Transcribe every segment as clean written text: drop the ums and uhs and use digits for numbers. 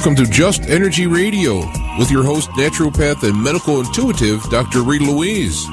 Welcome to Just Energy Radio with your host, naturopath and medical intuitive, Dr. Rita Louise.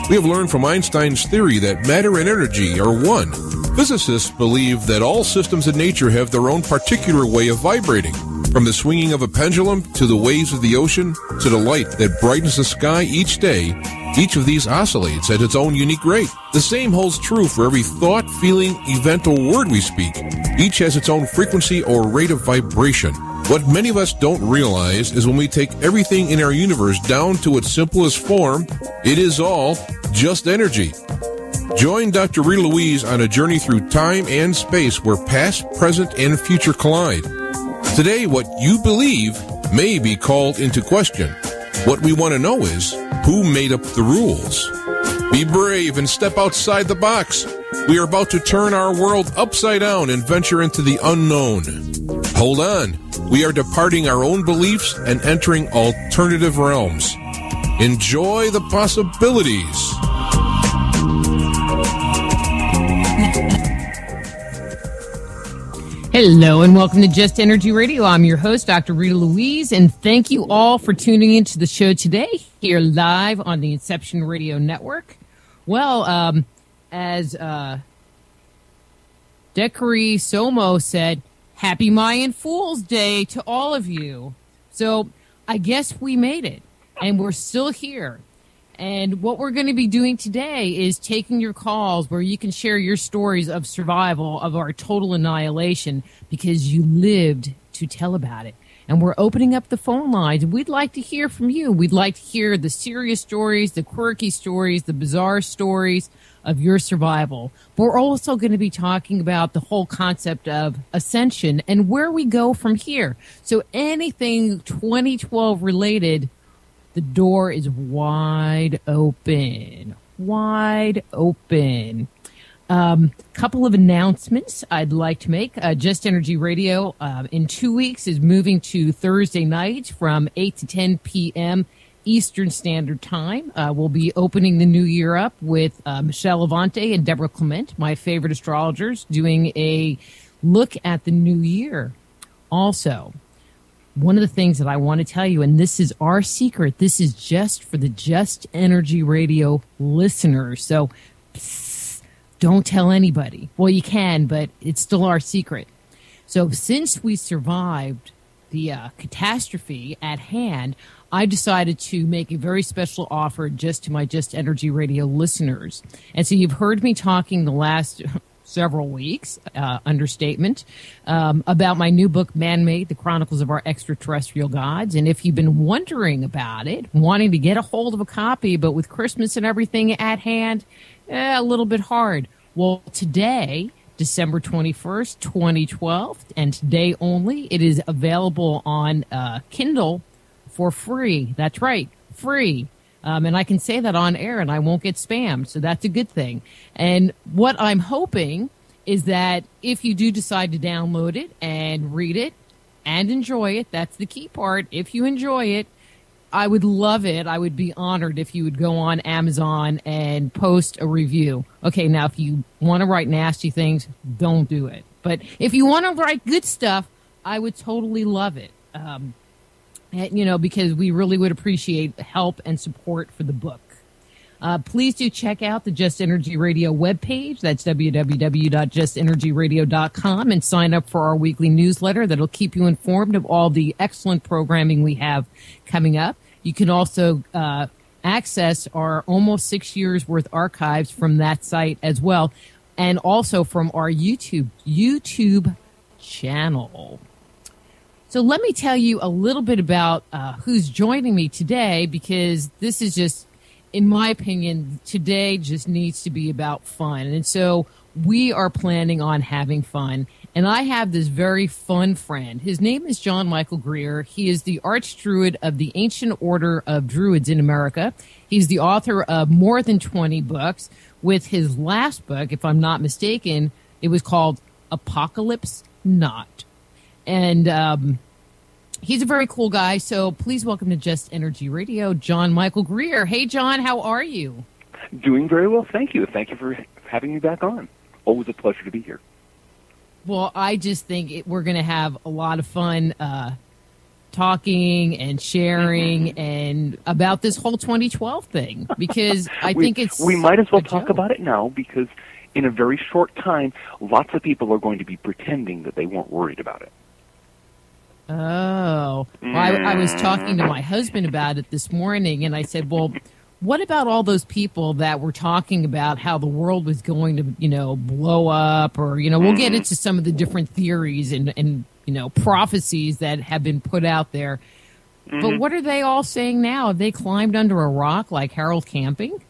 We have learned from Einstein's theory that matter and energy are one. Physicists believe that all systems in nature have their own particular way of vibrating. From the swinging of a pendulum to the waves of the ocean to the light that brightens the sky each day, each of these oscillates at its own unique rate. The same holds true for every thought, feeling, event, or word we speak. Each has its own frequency or rate of vibration. What many of us don't realize is when we take everything in our universe down to its simplest form, it is all just energy. Join Dr. Rita Louise on a journey through time and space where past, present, and future collide. Today, what you believe may be called into question. What we want to know is, who made up the rules? Be brave and step outside the box. We are about to turn our world upside down and venture into the unknown. Hold on. We are departing our own beliefs and entering alternative realms. Enjoy the possibilities. Hello and welcome to Just Energy Radio. I'm your host, Dr. Rita Louise, and thank you all for tuning into the show today, here live on the Inception Radio Network. Well, as Dekari Somo said, Happy Mayan Fool's Day to all of you. So I guess we made it, and we're still here. And what we're going to be doing today is taking your calls where you can share your stories of survival, of our total annihilation, because you lived to tell about it. And we're opening up the phone lines. We'd like to hear from you. We'd like to hear the serious stories, the quirky stories, the bizarre stories of your survival. But we're also going to be talking about the whole concept of ascension and where we go from here. So anything 2012 related, the door is wide open. Wide open. Couple of announcements I'd like to make. Just Energy Radio in 2 weeks is moving to Thursday nights from 8 to 10 p.m. Eastern Standard Time. We'll be opening the new year up with Michelle Levante and Deborah Clement, my favorite astrologers, doing a look at the new year. Also, one of the things that I want to tell you, and this is our secret, this is just for the Just Energy Radio listeners. So don't tell anybody. Well, you can, but it's still our secret. So since we survived the catastrophe at hand, I decided to make a very special offer just to my Just Energy Radio listeners. And so you've heard me talking the last several weeks, understatement, about my new book, Man-Made, The Chronicles of Our Extraterrestrial Gods. And if you've been wondering about it, wanting to get a hold of a copy, but with Christmas and everything at hand, a little bit hard. Well, today, December 21st, 2012, and today only, it is available on Kindle for free. That's right, free. And I can say that on air and I won't get spammed, so that's a good thing. And what I'm hoping is that if you do decide to download it and read it and enjoy it, that's the key part. If you enjoy it, I would love it. I would be honored if you would go on Amazon and post a review. Okay, now if you want to write nasty things, don't do it. But if you want to write good stuff, I would totally love it. Because we really would appreciate help and support for the book. Please do check out the Just Energy Radio webpage. That's www.justenergyradio.com, and sign up for our weekly newsletter that'll keep you informed of all the excellent programming we have coming up. You can also access our almost 6 years worth archives from that site as well, and also from our YouTube channel. So let me tell you a little bit about who's joining me today, because this is just, in my opinion, today just needs to be about fun. And so we are planning on having fun. And I have this very fun friend. His name is John Michael Greer. He is the Archdruid of the Ancient Order of Druids in America. He's the author of more than 20 books. With his last book, if I'm not mistaken, it was called Apocalypse Not. And he's a very cool guy, so please welcome to Just Energy Radio, John Michael Greer. Hey, John, how are you? Doing very well, thank you. Thank you for having me back on. Always a pleasure to be here. Well, I just think we're going to have a lot of fun talking and sharing and about this whole 2012 thing, because I think we might as well a talk joke. about it now, because in a very short time, lots of people are going to be pretending that they weren't worried about it. Oh, well, I was talking to my husband about it this morning, and I said, well, what about all those people that were talking about how the world was going to, blow up, or, we'll get into some of the different theories and prophecies that have been put out there. But what are they all saying now? Have they climbed under a rock like Harold Camping?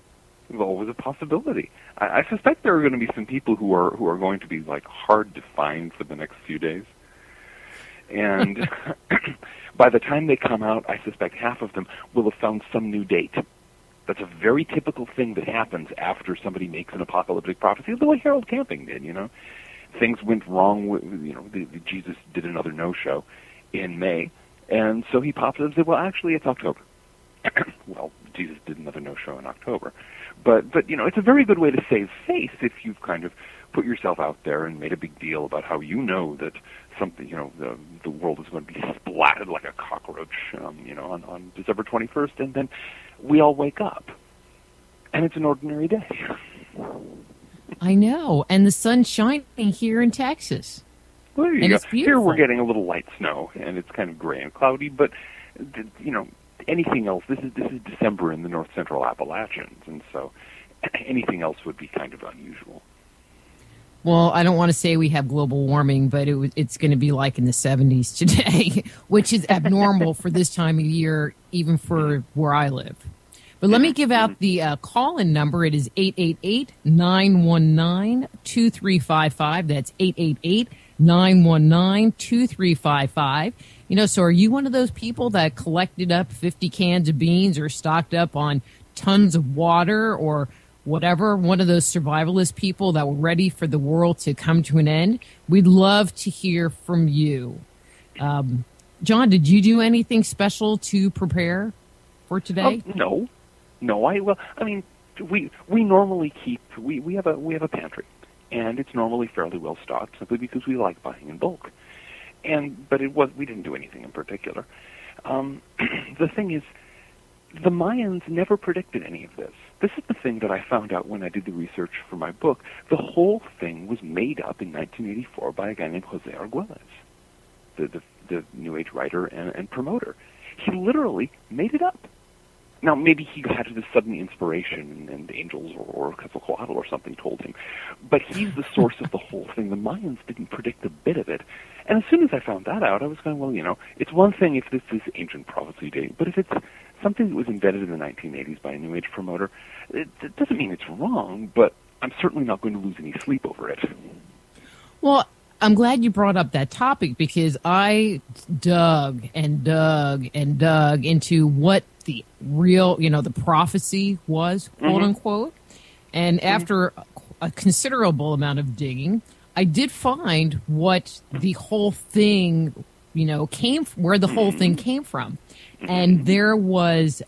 There's always a possibility. I suspect there are going to be some people who are going to be hard to find for the next few days. And by the time they come out, I suspect half of them will have found some new date. That's a very typical thing that happens after somebody makes an apocalyptic prophecy, the way Harold Camping did, Things went wrong with, Jesus did another no-show in May, and so he popped up and said, well, actually, it's October. Well, Jesus did another no-show in October. But it's a very good way to save face if you've kind of put yourself out there and made a big deal about how that something, the world is going to be splattered like a cockroach, on December 21st, and then we all wake up, and it's an ordinary day. I know, and the sun's shining here in Texas. Well, there you and go. It's beautiful. Here we're getting a little light snow, and it's kind of gray and cloudy, but, anything else, this is December in the north central Appalachians, and so anything else would be kind of unusual. Well, I don't want to say we have global warming, but it's going to be like in the 70s today, which is abnormal for this time of year, even for where I live. But let me give out the call-in number. It is 888-919-2355. That's 888-919-2355. So are you one of those people that collected up 50 cans of beans or stocked up on tons of water or whatever, one of those survivalist people that were ready for the world to come to an end? We'd love to hear from you. John, did you do anything special to prepare for today? No. We normally we have a pantry, and it's normally fairly well stocked simply because we like buying in bulk. But we didn't do anything in particular. The thing is, the Mayans never predicted any of this. This is the thing that I found out when I did the research for my book. The whole thing was made up in 1984 by a guy named Jose Arguelles, the New Age writer and promoter. He literally made it up. Now, maybe he had this sudden inspiration, and angels or Quetzalcoatl or something told him. But he's the source of the whole thing. The Mayans didn't predict a bit of it. And as soon as I found that out, I was going, well, it's one thing if this is ancient prophecy date, but if it's something that was invented in the 1980s by a New Age promoter, it doesn't mean it's wrong, but I'm certainly not going to lose any sleep over it. Well, I'm glad you brought up that topic, because I dug and dug and dug into what the real, the prophecy was, quote unquote. And after a considerable amount of digging, I did find what the whole thing, where the whole thing came from. And there was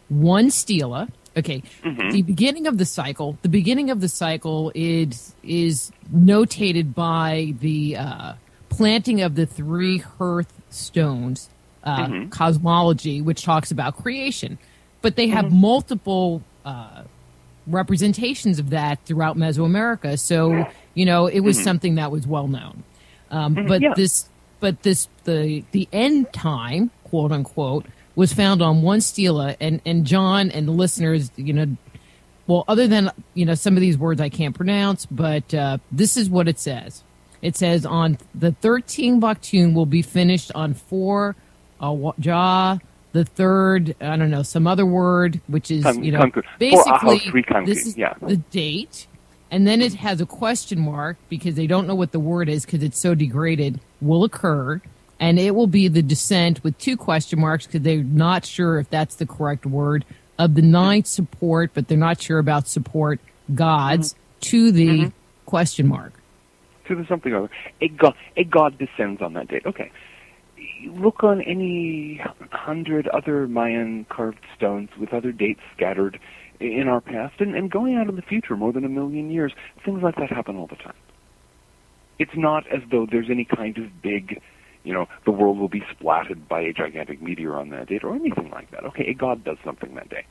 one stela. Okay, the beginning of the cycle is notated by the planting of the three hearth stones, cosmology, which talks about creation. But they have multiple representations of that throughout Mesoamerica. So, it was something that was well known. The end time, quote unquote, was found on one stela, and John and the listeners, other than, some of these words I can't pronounce, but this is what it says. It says, on the 13 Baktun will be finished on 4 Jah, the third, I don't know, some other word, which is, basically, this is the date. And then it has a question mark, because they don't know what the word is because it's so degraded, will occur. And it will be the descent with 2 question marks, because they're not sure if that's the correct word, of the 9th support, but they're not sure about support gods, to the question mark. To the something other. A god descends on that date. Okay. Look on any 100 other Mayan carved stones with other dates scattered in our past, and going out in the future more than 1 million years, things like that happen all the time. It's not as though there's any kind of big the world will be splatted by a gigantic meteor on that date or anything like that. Okay, God does something that day.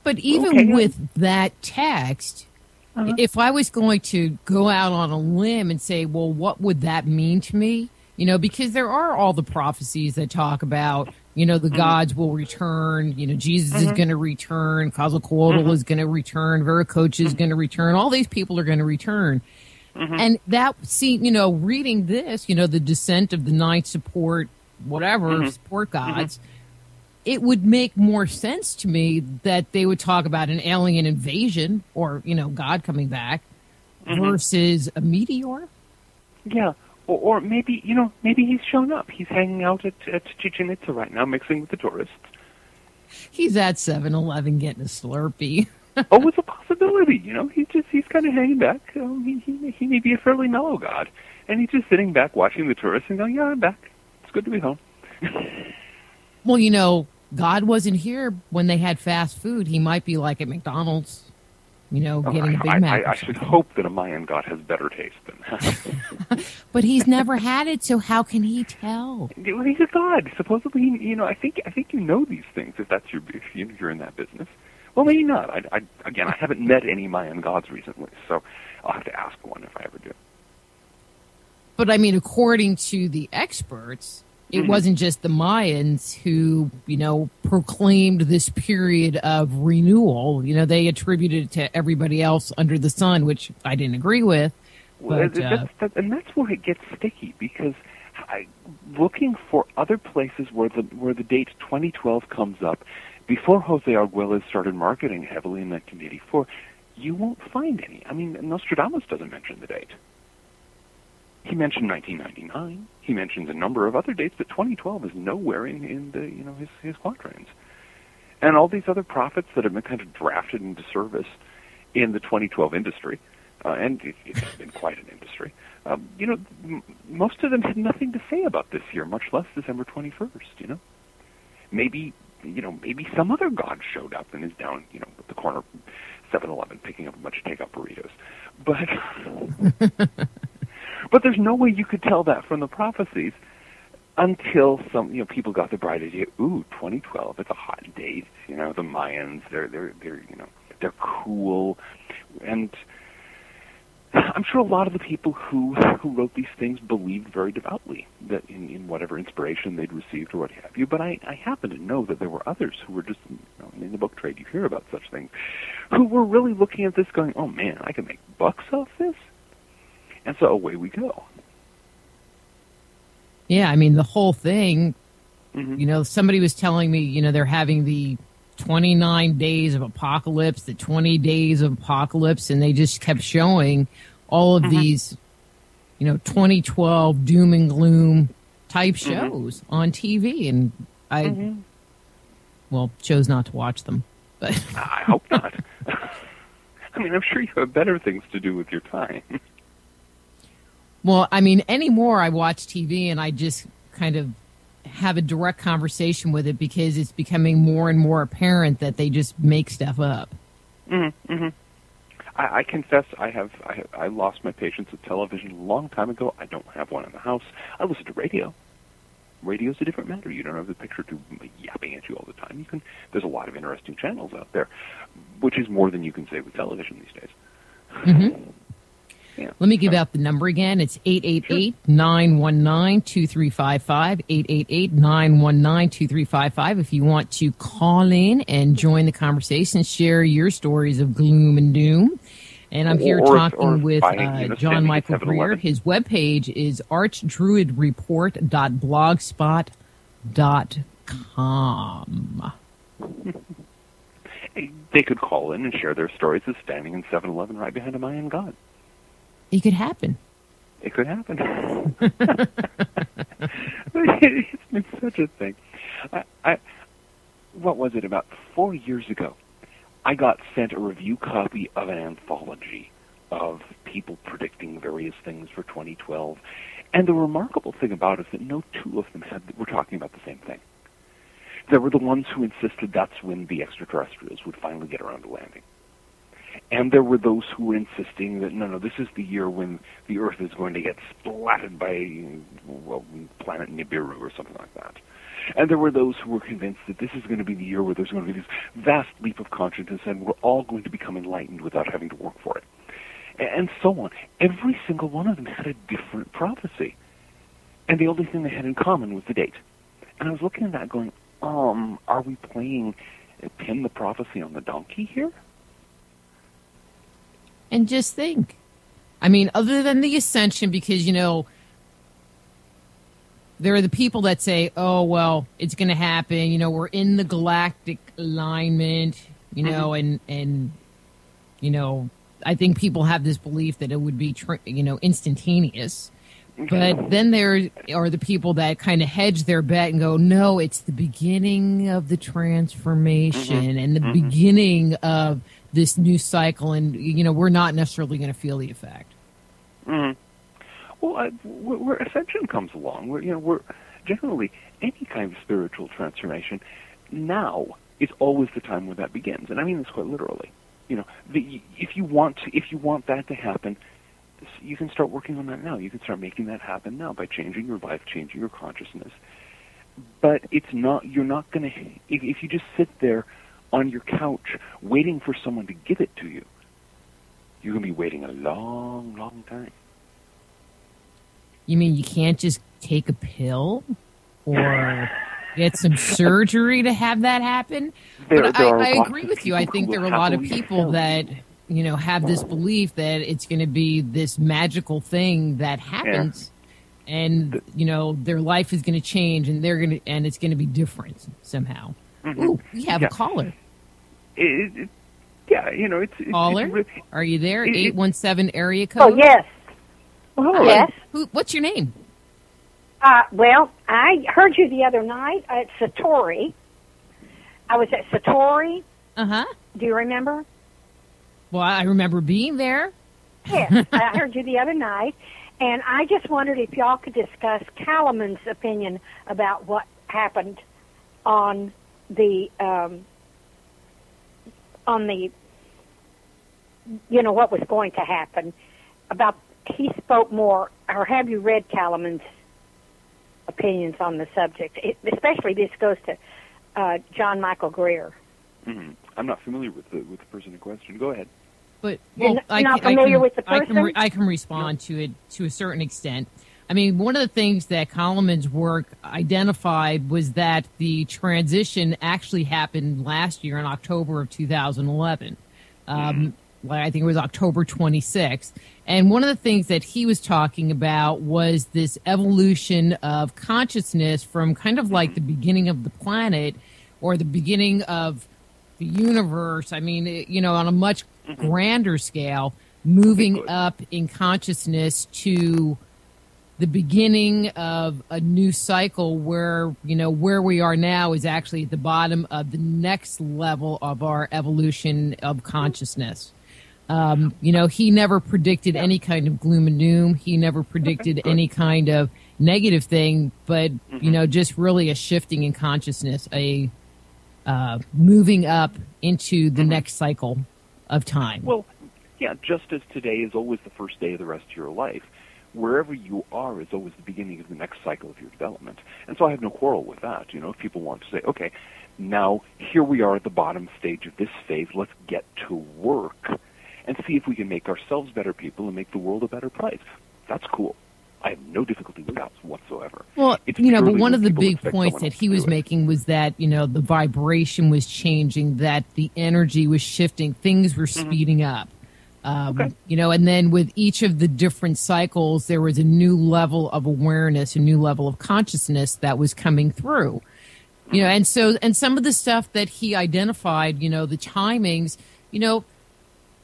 But even with that text, if I was going to go out on a limb and say, well, what would that mean to me? Because there are all the prophecies that talk about, the gods will return, Jesus is going to return, Quetzalcoatl is going to return, Viracocha is going to return, all these people are going to return. And that, reading this, the descent of the ninth support gods, it would make more sense to me that they would talk about an alien invasion or, God coming back versus a meteor. Yeah. Or maybe, maybe he's shown up. He's hanging out at Chichen Itza right now, mixing with the tourists. He's at 7-Eleven getting a Slurpee. Oh, it's a possibility. He's kind of hanging back. He may be a fairly mellow god, and he's just sitting back watching the tourists and going, "Yeah, I'm back. It's good to be home." Well, God wasn't here when they had fast food. He might be like at McDonald's, getting a Big Mac. I should hope that a Mayan god has better taste than that. But he's never had it, so how can he tell? Well, he's a god. Supposedly, I think you know these things if you're in that business. Well, maybe not. I haven't met any Mayan gods recently, so I'll have to ask one if I ever do. But, according to the experts, it wasn't just the Mayans who, proclaimed this period of renewal. They attributed it to everybody else under the sun, which I didn't agree with. Well, that's where it gets sticky, because looking for other places where the date 2012 comes up, before Jose Arguelles started marketing heavily in 1984, you won't find any. Nostradamus doesn't mention the date. He mentioned 1999. He mentions a number of other dates, but 2012 is nowhere in the his quatrains. And all these other prophets that have been kind of drafted into service in the 2012 industry, and it's been quite an industry. Most of them had nothing to say about this year, much less December 21st. Maybe some other god showed up and is down, at the corner 7-Eleven picking up a bunch of takeout burritos. But there's no way you could tell that from the prophecies until some people got the bright idea. Ooh, 2012, it's a hot date. The Mayans, they're cool, and I'm sure a lot of the people who wrote these things believed very devoutly that in whatever inspiration they'd received or what have you. But I happen to know that there were others who were just, in the book trade you hear about such things, who were really looking at this going, oh man, I can make bucks off this. And so away we go. Yeah, the whole thing, somebody was telling me, they're having the 29 days of apocalypse, the 20 days of apocalypse, and they just kept showing all of these, 2012 doom and gloom type shows on TV. And I, chose not to watch them. But I hope not. I'm sure you have better things to do with your time. Well, anymore I watch TV and I just kind of have a direct conversation with it because it's becoming more and more apparent that they just make stuff up. I confess I lost my patience with television a long time ago. I don't have one in the house. I listen to radio. Radio's a different matter. You don't have the picture tube yapping at you all the time. There's a lot of interesting channels out there, which is more than you can say with television these days. Yeah. Let me give out the number again. It's 888-919-2355, 888-919-2355. If you want to call in and join the conversation, share your stories of gloom and doom. And I'm here talking with John Michael Greer. His webpage is archdruidreport.blogspot.com. They could call in and share their stories of standing in 7-Eleven right behind a Mayan god. It could happen. It could happen. It's been such a thing. What was it, about 4 years ago, I got sent a review copy of an anthology of people predicting various things for 2012. And the remarkable thing about it is that no two of them were talking about the same thing. There were the ones who insisted that's when the extraterrestrials would finally get around to landing. And there were those who were insisting that, no, this is the year when the Earth is going to get splattered by, well, planet Nibiru or something like that. And there were those who were convinced that this is going to be the year where there's going to be this vast leap of consciousness and we're all going to become enlightened without having to work for it. And so on. Every single one of them had a different prophecy. And the only thing they had in common was the date. And I was looking at that going, are we playing pin the prophecy on the donkey here? And just think. I mean, other than the ascension, because, there are the people that say, oh, well, it's going to happen. We're in the galactic alignment, and I think people have this belief that it would be, instantaneous. But then there are the people that kind of hedge their bet and go, no, it's the beginning of the transformation and the beginning of this new cycle. And, we're not necessarily going to feel the effect. Well, where ascension comes along, we're generally any kind of spiritual transformation. Now is always the time where that begins, and I mean this quite literally. If you want that to happen, you can start working on that now. You can start making that happen now by changing your life, changing your consciousness. But it's not. You're not going to. If you just sit there on your couch waiting for someone to give it to you, you're going to be waiting a long, long time. You mean you can't just take a pill or get some surgery to have that happen? But I agree with you. I think there are a lot of people that, have this belief that it's going to be this magical thing that happens and, their life is going to change and and it's going to be different somehow. Ooh, we have a caller. It's caller? Are you there? 817 area code? Oh, yes. Oh, yes. What's your name? Well, I heard you the other night at Satori. I was at Satori. Uh-huh. Do you remember? Well, I remember being there. Yes, I heard you the other night, and I just wondered if y'all could discuss Callan's opinion about what happened on the what was going to happen. He spoke more, or have you read Callan's opinions on the subject? Especially this goes to John Michael Greer. Mm-hmm. I'm not familiar with the person in question. Go ahead. But you're not familiar with the person? I can respond to it to a certain extent. I mean, one of the things that Callan's work identified was that the transition actually happened last year in October of 2011. I think it was October 26th. And one of the things that he was talking about was this evolution of consciousness from kind of like the beginning of the planet or the beginning of the universe. I mean, on a much grander scale, moving up in consciousness to the beginning of a new cycle where we are now is actually at the bottom of the next level of our evolution of consciousness. He never predicted any kind of gloom and doom. He never predicted any kind of negative thing, but, just really a shifting in consciousness, a moving up into the next cycle of time. Well, yeah, just as today is always the first day of the rest of your life, wherever you are is always the beginning of the next cycle of your development. And so I have no quarrel with that. If people want to say, okay, now here we are at the bottom stage of this phase, let's get to work and see if we can make ourselves better people and make the world a better place. That's cool. I have no difficulty with that whatsoever. Well, but one of the big points that he was making was that, the vibration was changing, that the energy was shifting, things were speeding up. And then with each of the different cycles, there was a new level of awareness, a new level of consciousness that was coming through. And some of the stuff that he identified, the timings,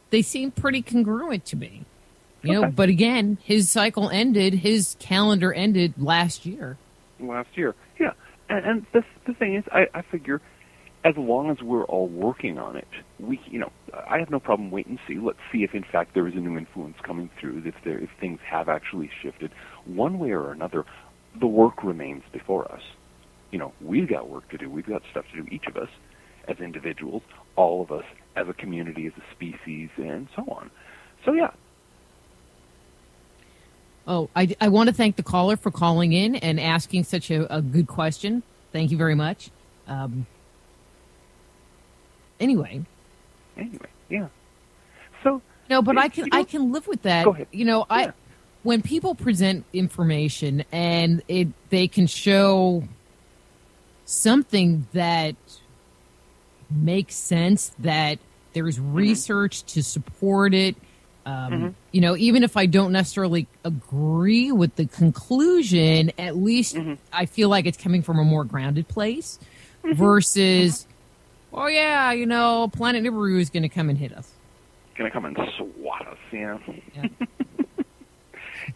they seem pretty congruent to me. But again, his cycle ended, his calendar ended last year. Yeah. And the thing is, I figure as long as we're all working on it, I have no problem wait and see. Let's see if in fact there is a new influence coming through, if things have actually shifted. One way or another, the work remains before us. We've got work to do. We've got stuff to do, each of us as individuals, all of us as a community, as a species, and so on. So, yeah. Oh, I want to thank the caller for calling in and asking such a good question. Thank you very much. Anyway, yeah. So no, but I can live with that. Go ahead. When people present information and they can show something that makes sense, that there's research to support it. Even if I don't necessarily agree with the conclusion, at least I feel like it's coming from a more grounded place versus, oh yeah, Planet Nibiru is going to come and hit us. Going to come and swat us, yeah.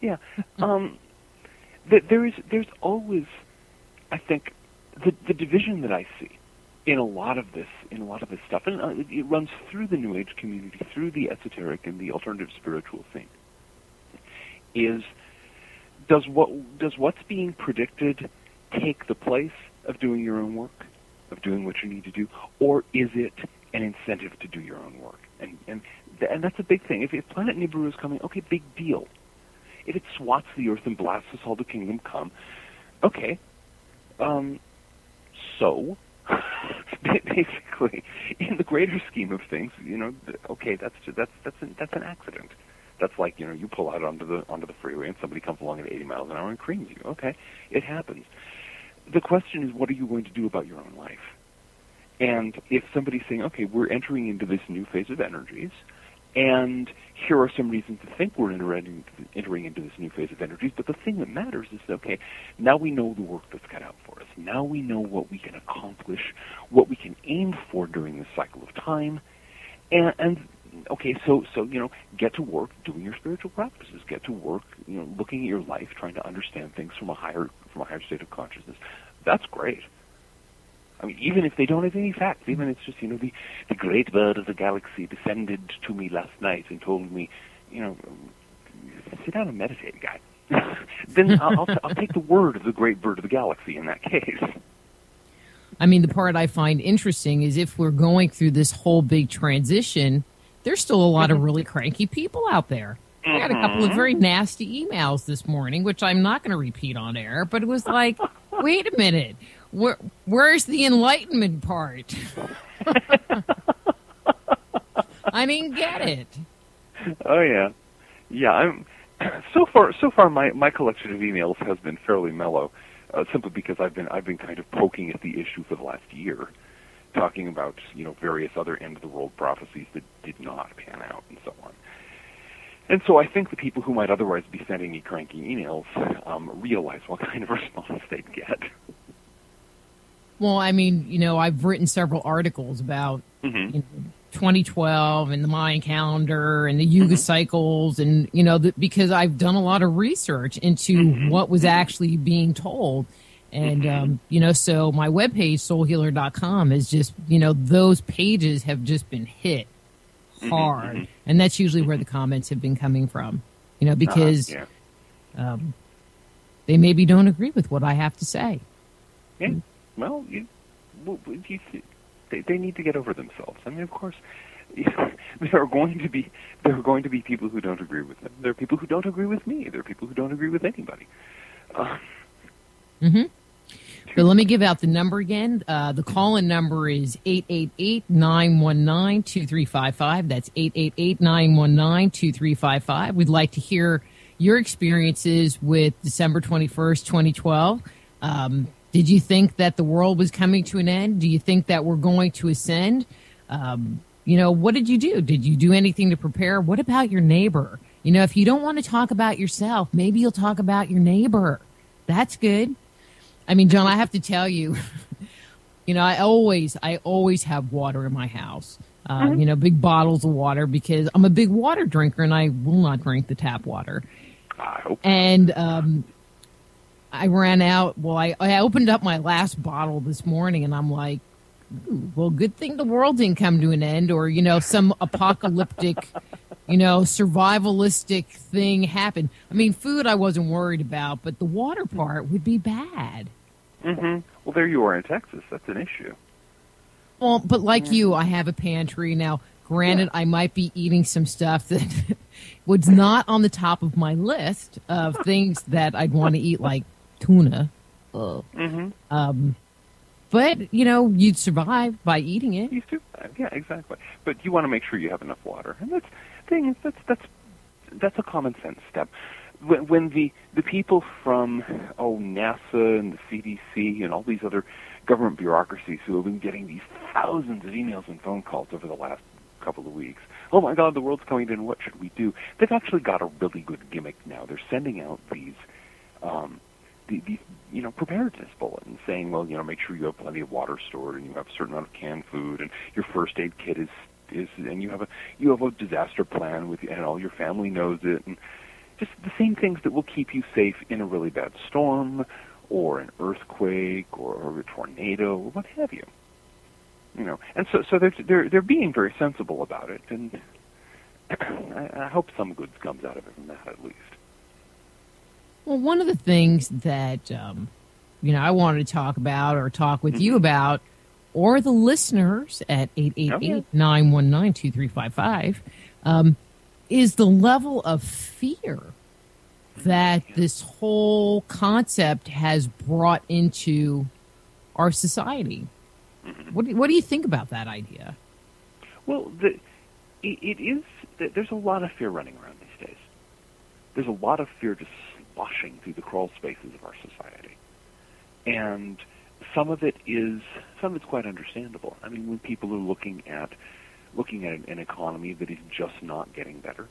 Yeah. There's always, I think, the division that I see in a lot of this stuff, and it runs through the New Age community, through the esoteric and the alternative spiritual thing, is does what's being predicted take the place of doing your own work, of doing what you need to do, or is it an incentive to do your own work? And that's a big thing. If Planet Nibiru is coming, okay, big deal. If it swats the earth and blasts us all to kingdom come, okay. So, basically, in the greater scheme of things, okay, that's an accident. That's like, you pull out onto the freeway and somebody comes along at 80 miles an hour and creams you. Okay, it happens. The question is, what are you going to do about your own life? And if somebody's saying, okay, we're entering into this new phase of energies, and here are some reasons to think we're entering into this new phase of energies, but the thing that matters is, okay, now we know the work that's cut out for us. Now we know what we can accomplish, what we can aim for during this cycle of time, and okay, so get to work doing your spiritual practices. Get to work, looking at your life, trying to understand things from a higher state of consciousness. That's great. I mean, even if they don't have any facts, even if it's just, the great bird of the galaxy descended to me last night and told me, sit down and meditate, guy. Then I'll take the word of the great bird of the galaxy in that case. I mean, the part I find interesting is if we're going through this whole big transition, there's still a lot of really cranky people out there. I got a couple of very nasty emails this morning, which I'm not going to repeat on air, but it was like, wait a minute. Where's the enlightenment part? I didn't get it. Oh yeah. I'm so far. My collection of emails has been fairly mellow, simply because I've been kind of poking at the issue for the last year, talking about various other end of the world prophecies that did not pan out and so on. And so I think the people who might otherwise be sending me cranky emails realize what kind of response they'd get. Well, I mean, I've written several articles about 2012 and the Mayan calendar and the Yuga cycles, and because I've done a lot of research into what was actually being told, and so my webpage soulhealer.com is just those pages have just been hit hard, and that's usually where the comments have been coming from, because they maybe don't agree with what I have to say. Yeah. Well, they need to get over themselves. I mean, of course, there are going to be people who don't agree with them. There are people who don't agree with me. There are people who don't agree with anybody. But let me give out the number again. The call-in number is 888-919-2355. That's 888-919-2355. We'd like to hear your experiences with December 21st, 2012. Did you think that the world was coming to an end? Do you think that we're going to ascend? What did you do? Did you do anything to prepare? What about your neighbor? If you don't want to talk about yourself, maybe you'll talk about your neighbor. That's good. I mean, John, I have to tell you, I always have water in my house. Big bottles of water, because I'm a big water drinker and I will not drink the tap water. I hope. And I ran out. Well, I opened up my last bottle this morning, and I'm like, well, good thing the world didn't come to an end, or, some apocalyptic, survivalistic thing happened. I mean, food I wasn't worried about, but the water part would be bad. Well, there you are in Texas. That's an issue. Well, but like you, I have a pantry now. Granted, I might be eating some stuff that was not on the top of my list of things that I'd want to eat, like tuna. But, you'd survive by eating it. You survive, yeah, exactly. But you want to make sure you have enough water. And that's a common sense step. When the people from NASA and the CDC and all these other government bureaucracies who have been getting these thousands of emails and phone calls over the last couple of weeks, oh my God, the world's coming in, what should we do? They've actually got a really good gimmick now. They're sending out these preparedness bulletins saying, well, make sure you have plenty of water stored and you have a certain amount of canned food and your first aid kit is and you have a disaster plan and all your family knows it, and just the same things that will keep you safe in a really bad storm or an earthquake or a tornado or what have you. And so they're being very sensible about it, and I hope some good comes out of it from that at least. Well, one of the things that I wanted to talk about or talk with you about, or the listeners at 888-919-2355, is the level of fear that this whole concept has brought into our society. What do you think about that idea? Well, there's a lot of fear running around these days. There's a lot of fear just sloshing through the crawl spaces of our society. And some of it's quite understandable. I mean, when people are looking at an economy that is just not getting better,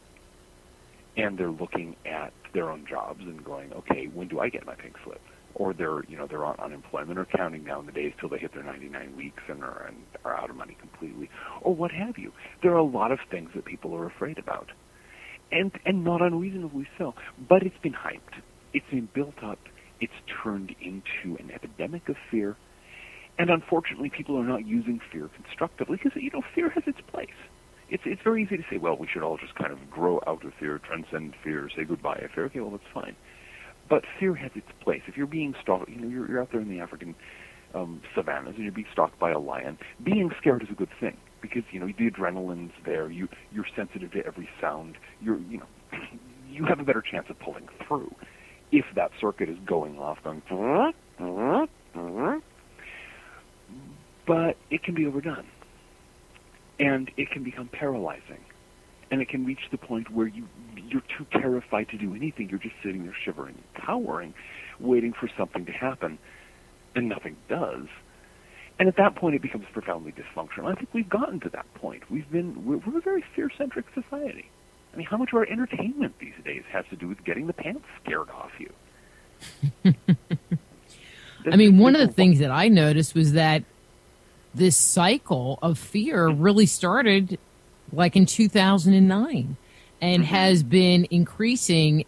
and they're looking at their own jobs and going, okay, when do I get my pink slip? Or they're on unemployment or counting down the days till they hit their 99 weeks and are out of money completely, or what have you. There are a lot of things that people are afraid about, and not unreasonably so. But it's been hyped. It's been built up. It's turned into an epidemic of fear, and unfortunately, people are not using fear constructively because fear has its place. It's very easy to say, well, we should all just kind of grow out of fear, transcend fear, say goodbye to fear. Okay, well, that's fine. But fear has its place. If you're being stalked, you're out there in the African savannas and you're being stalked by a lion, being scared is a good thing because, the adrenaline's there. You're sensitive to every sound. You have a better chance of pulling through if that circuit is going off, going, but it can be overdone. And it can become paralyzing. And it can reach the point where you're too terrified to do anything. You're just sitting there shivering and cowering, waiting for something to happen, and nothing does. And at that point, it becomes profoundly dysfunctional. I think we've gotten to that point. We're a very fear-centric society. I mean, how much of our entertainment these days has to do with getting the pants scared off you? I mean, one of the things that I noticed was that this cycle of fear really started like in 2009 and has been increasing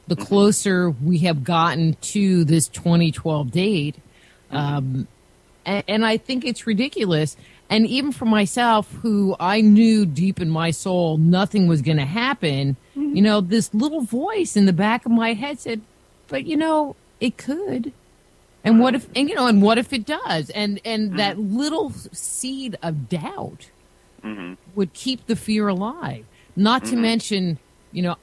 the closer we have gotten to this 2012 date. And I think it's ridiculous. And even for myself, who I knew deep in my soul nothing was going to happen, this little voice in the back of my head said, but it could. And what if it does? And that little seed of doubt would keep the fear alive. Not to mention,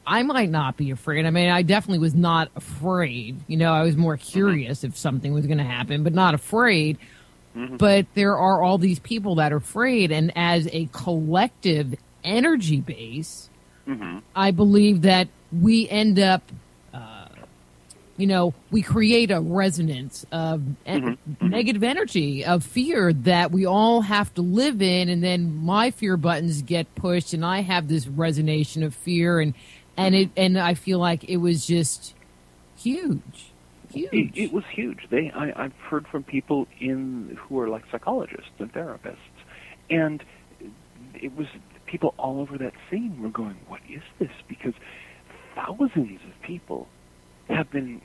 I might not be afraid. I mean, I definitely was not afraid. I was more curious if something was going to happen, but not afraid. But there are all these people that are afraid. And as a collective energy base, I believe that we end up we create a resonance of negative energy, of fear that we all have to live in, and then my fear buttons get pushed, and I have this resonance of fear, and I feel like it was just huge. It was huge. I've heard from people who are like psychologists and therapists, and it was people all over that scene were going, "What is this?" Because thousands of people have been,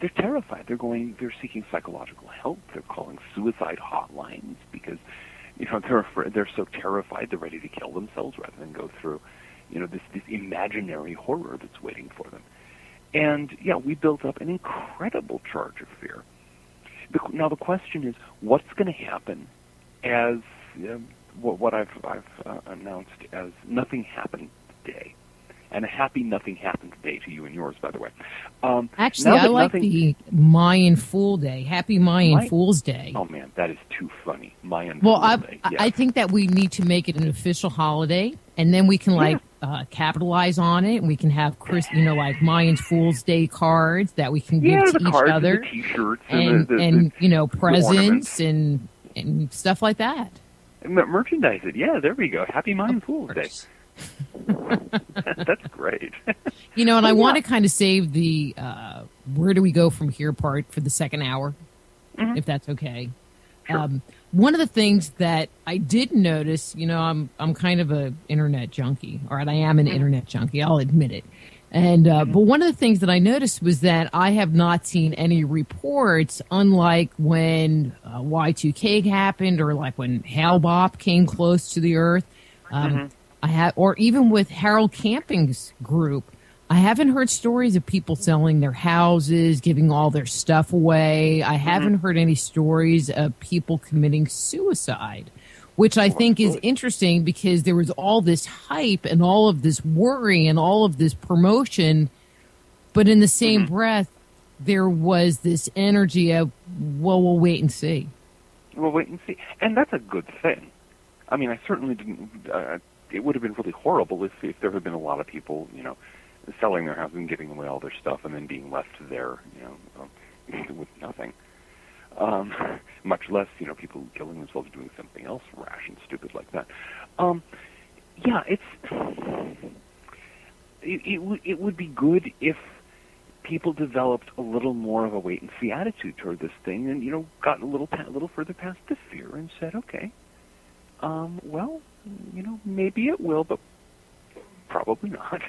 they're terrified. They're seeking psychological help. They're calling suicide hotlines because, they're afraid, they're so terrified they're ready to kill themselves rather than go through, this imaginary horror that's waiting for them. And, we built up an incredible charge of fear. Now the question is, what's going to happen as what I've announced as nothing happened today, and a happy nothing happened today to you and yours, by the way. Actually, I like the Mayan Fool Day. Happy Mayan Fool's Day. Oh man, that is too funny. Mayan Fool Day. Yes. I think that we need to make it an official holiday, and then we can capitalize on it, and we can have like Mayan Fool's Day cards that we can give to each other, and the T-shirts, and presents and stuff like that. Merchandise it. Yeah, there we go. Happy Mayan Fool's Day. That's great. And I want to kind of save the where do we go from here part for the second hour, if that's okay. Sure. One of the things that I did notice, I'm kind of a internet junkie. All right, I am an internet junkie. I'll admit it. And but one of the things that I noticed was that I have not seen any reports, unlike when Y2K happened or like when Hale-Bopp came close to the Earth. Or even with Harold Camping's group, I haven't heard stories of people selling their houses, giving all their stuff away. I haven't heard any stories of people committing suicide, which I think is interesting because there was all this hype and all of this worry and all of this promotion, but in the same breath, there was this energy of, well, we'll wait and see. We'll wait and see. And that's a good thing. I mean, I certainly didn't... it would have been really horrible if there had been a lot of people, selling their houses and giving away all their stuff and then being left there, with nothing. Much less, people killing themselves doing something else rash and stupid like that. It would be good if people developed a little more of a wait and see attitude toward this thing, and got a little further past the fear and said, okay, well, maybe it will, but probably not.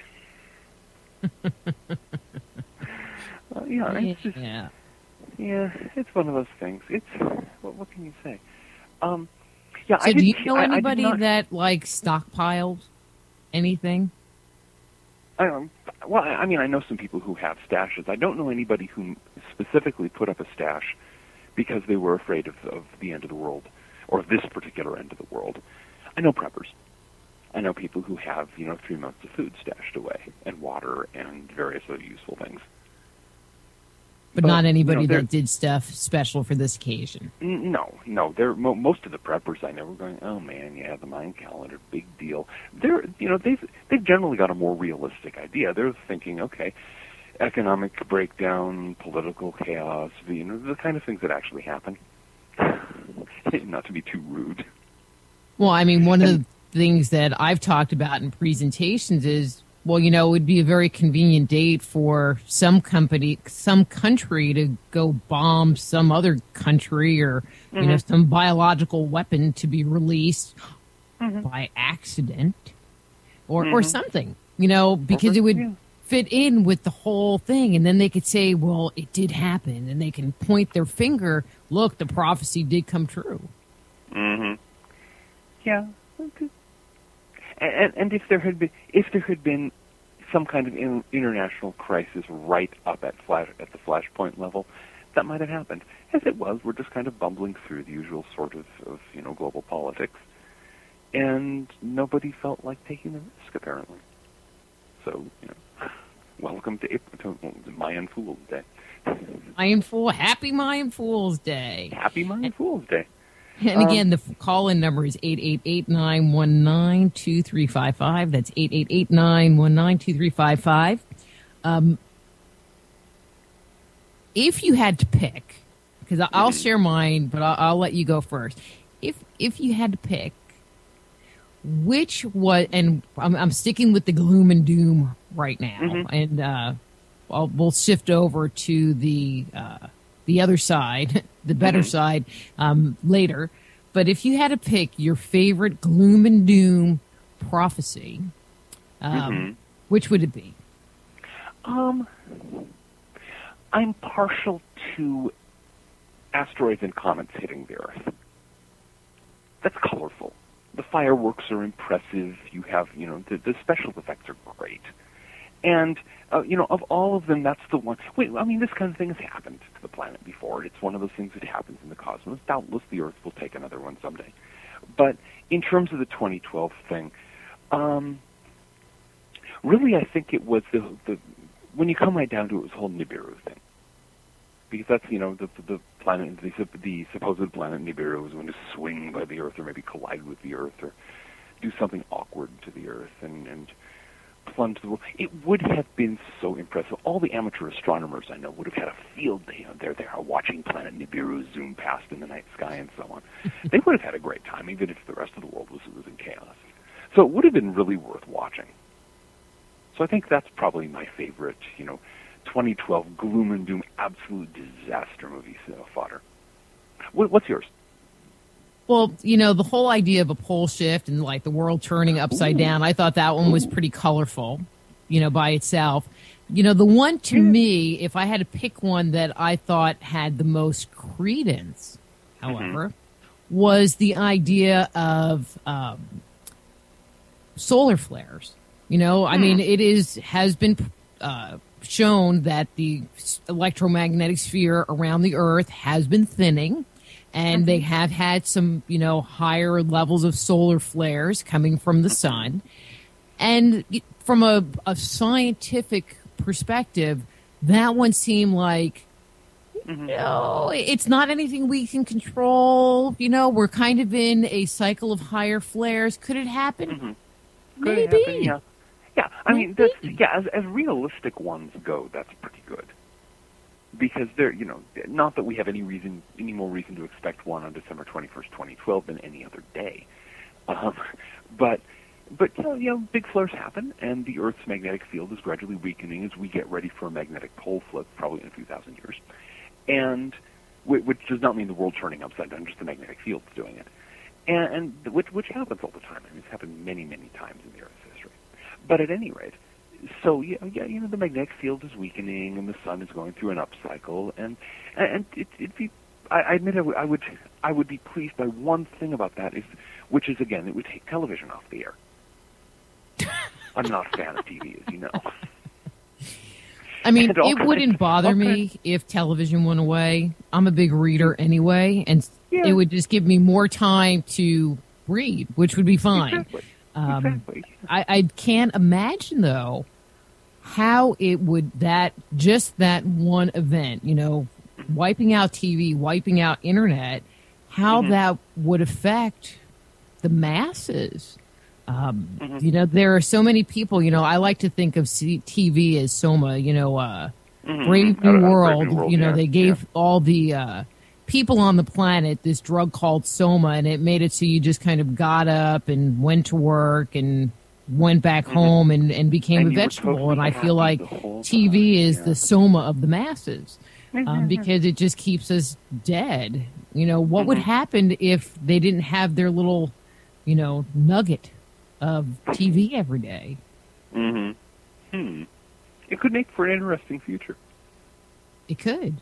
It's one of those things. It's what can you say? So do you know anybody that stockpiled anything? I know some people who have stashes. I don't know anybody who specifically put up a stash because they were afraid of the end of the world or this particular end of the world. I know preppers. I know people who have 3 months of food stashed away and water and various other useful things. But not anybody that did stuff special for this occasion. No. Most of the preppers I know were going, oh man, yeah, the Mayan calendar, big deal. They've generally got a more realistic idea. They're thinking, okay, economic breakdown, political chaos, the kind of things that actually happen. Not to be too rude. Well, I mean, one of the things that I've talked about in presentations is, well, it would be a very convenient date for some country to go bomb some other country or, some biological weapon to be released by accident or something, because it would fit in with the whole thing. And then they could say, well, it did happen. And they can point their finger, look, the prophecy did come true. Yeah. Okay. And if there had been some kind of international crisis right up at the flashpoint level, that might have happened. As it was, we're just kind of bumbling through the usual sort of global politics, and nobody felt like taking the risk apparently. So welcome to Mayan Fool's Day. Happy Mayan Fool's Day. Happy Mayan Fool's Day. And again, the call-in number is 888-919-2355. That's 888-919-2355. If you had to pick, because I'll share mine, but I'll let you go first. If you had to pick, which was, and I'm sticking with the gloom and doom right now, and we'll shift over to the other side, the better side, later. But if you had to pick your favorite gloom and doom prophecy, which would it be? I'm partial to asteroids and comets hitting the Earth. That's colorful. The fireworks are impressive. You have, the special effects are great. And, of all of them, that's the one. Wait, I mean, this kind of thing has happened to the planet before. It's one of those things that happens in the cosmos. Doubtless the Earth will take another one someday. But in terms of the 2012 thing, really I think it was the when you come right down to it, was the whole Nibiru thing. Because that's, the planet, the supposed planet Nibiru was going to swing by the Earth or maybe collide with the Earth or do something awkward to the Earth and plunge the world. It would have been so impressive. All the amateur astronomers I know would have had a field day. They're there watching planet Nibiru zoom past in the night sky and so on. They would have had a great time, even if the rest of the world was in chaos. So it would have been really worth watching. So I think that's probably my favorite, 2012 gloom and doom, absolute disaster movie fodder. What's yours? Well, the whole idea of a pole shift and like the world turning upside down, I thought that one was pretty colorful, by itself. The one to me, if I had to pick one that I thought had the most credence, however, was the idea of solar flares. I mean, has been shown that the electromagnetic sphere around the Earth has been thinning, and they have had some, higher levels of solar flares coming from the sun. And from a scientific perspective, that one seemed like, it's not anything we can control. We're kind of in a cycle of higher flares. Could it happen? Maybe. Could it happen? Yeah, I mean, as realistic ones go, that's pretty good. Because they're, not that we have any more reason to expect one on December 21st, 2012 than any other day. But big flares happen, and the Earth's magnetic field is gradually weakening as we get ready for a magnetic pole flip, probably in a few thousand years. And, which does not mean the world turning upside down, just the magnetic field's doing it. And which happens all the time. I mean, it's happened many, many times in the Earth's history. But at any rate, so the magnetic field is weakening, and the sun is going through an upcycle, and it'd be. I admit I would be pleased by one thing about that which is again, it would take television off the air. I'm not a fan of TV, as you know. I mean, it wouldn't bother me if television went away. I'm a big reader anyway, and it would just give me more time to read, which would be fine. Exactly. Exactly. I can't imagine, though, how it would, that one event, wiping out TV, wiping out internet, how that would affect the masses. There are so many people, I like to think of TV as Soma, Brave New World, they gave all the people on the planet this drug called Soma, and it made it so you just kind of got up and went to work and went back home and became a vegetable. Totally, and I feel like TV is the Soma of the masses because it just keeps us dead. What would happen if they didn't have their little, nugget of TV every day? It could make for an interesting future. It could.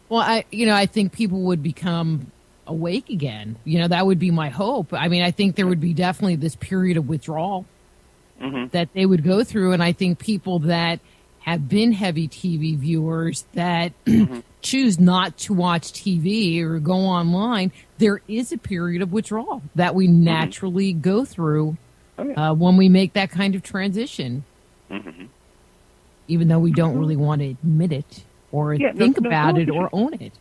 Well, I think people would become awake again. That would be my hope. I mean, I think there would be definitely this period of withdrawal that they would go through. And I think people that have been heavy TV viewers that choose not to watch TV or go online, there is a period of withdrawal that we naturally go through when we make that kind of transition. Even though we don't really want to admit it or think about it or own it.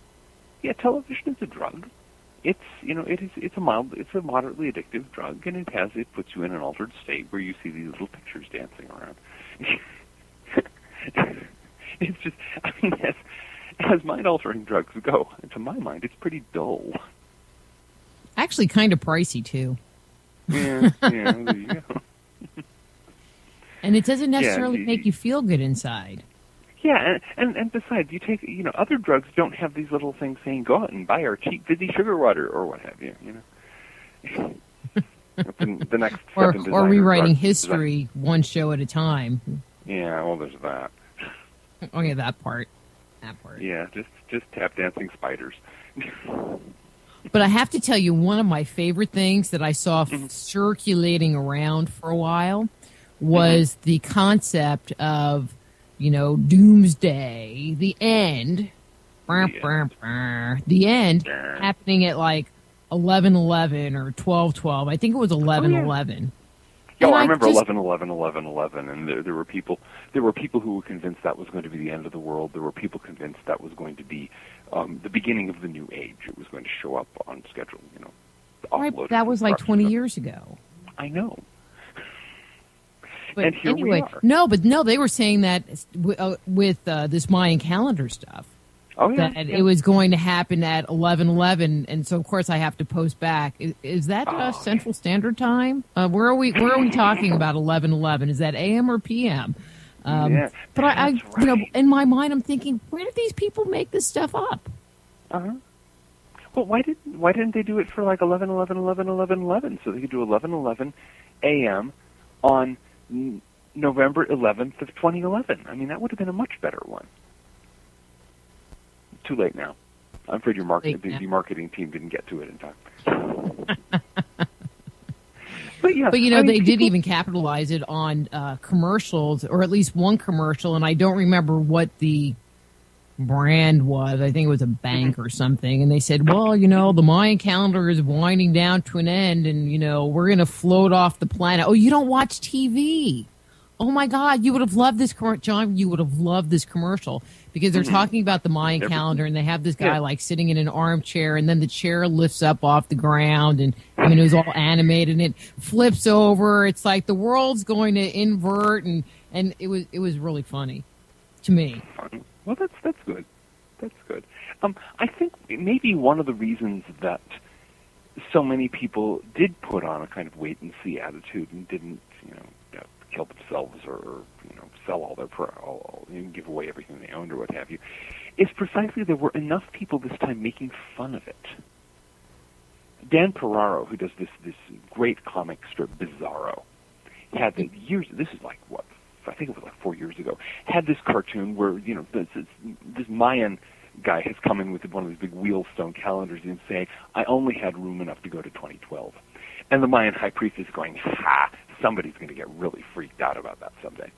Yeah, television is a drug. It's it's a moderately addictive drug, and it puts you in an altered state where you see these little pictures dancing around. It's just, I mean, as mind-altering drugs go, to my mind, it's pretty dull. Actually, kind of pricey too. Yeah, there you go. And it doesn't necessarily make you feel good inside. Yeah, and besides, you take, other drugs don't have these little things saying, go out and buy our cheap fizzy sugar water or what have you, the next or rewriting history one show at a time. Yeah, well, there's that. Oh, yeah, that part. Yeah, just tap dancing spiders. But I have to tell you, one of my favorite things that I saw circulating around for a while was the concept of, doomsday, the end happening at like 11:11 or 12:12. I think it was 11:11. Yeah, I remember 11:11, and there were people who were convinced that was going to be the end of the world. There were people convinced that was going to be the beginning of the new age. It was going to show up on schedule. Right, that was like 20 years ago. I know. But and here anyway, we are. No, they were saying that with this Mayan calendar stuff. Oh, yeah. That it was going to happen at 11:11, and so of course I have to post back. Is that Central Standard Time? Where are we talking about 11:11? Is that AM or PM? Yeah, but I right. in my mind, I'm thinking, where did these people make this stuff up? Well, why didn't they do it for like 11:11 so they could do 11:11 AM on November 11th of 2011? I mean, that would have been a much better one. Too late now. I'm afraid the marketing team didn't get to it in time. But yeah, they did even capitalize it on commercials, or at least one commercial, and I don't remember what the brand was. I think it was a bank or something, and they said, well, the Mayan calendar is winding down to an end, and we're going to float off the planet. Oh, you don't watch TV? Oh my God, you would have loved this, John. You would have loved this commercial because they're talking about the Mayan calendar, and they have this guy like sitting in an armchair, and then the chair lifts up off the ground, and it was all animated, and it flips over. It's like the world's going to invert, and it was really funny to me. Well, that's good. That's good. I think maybe one of the reasons that so many people did put on a kind of wait and see attitude and didn't, kill themselves or sell all their give away everything they owned or what have you, is precisely there were enough people this time making fun of it. Dan Ferraro, who does this great comic strip Bizarro, had this is like what, I think it was like 4 years ago, had this cartoon where this Mayan guy has come in with one of these big wheelstone calendars and saying, I only had room enough to go to 2012. And the Mayan high priest is going, ha, somebody's going to get really freaked out about that someday.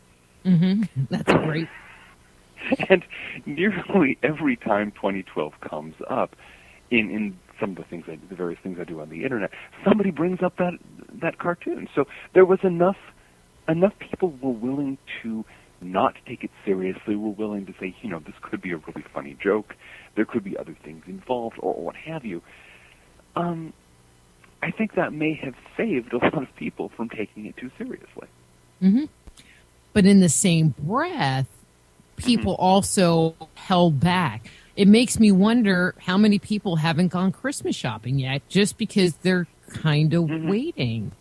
Mm-hmm. That's great. And nearly every time 2012 comes up in some of the various things I do on the internet, somebody brings up that cartoon. So there was enough people were willing to not take it seriously, were willing to say, this could be a really funny joke, there could be other things involved, or what have you. I think that may have saved a lot of people from taking it too seriously. Mm-hmm. But in the same breath, people also held back. It makes me wonder how many people haven't gone Christmas shopping yet, just because they're kind of waiting.